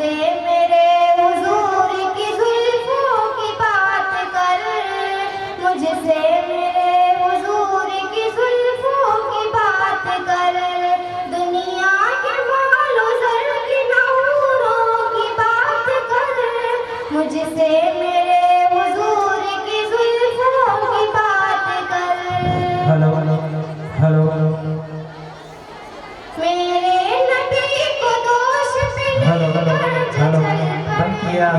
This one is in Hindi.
मुझसे मेरे हुजूर की जुल्फों की बात कर, मुझसे मेरे हुजूर की जुल्फों की बात कर, दुनिया के मालो ज़र की नूरों की बात कर, मुझसे मेरे हुजूर की जुल्फों की बात कर। हेलो हेलो हेलो मेरे नबी को दोष पे हेलो हेलो हेलो बंद किया।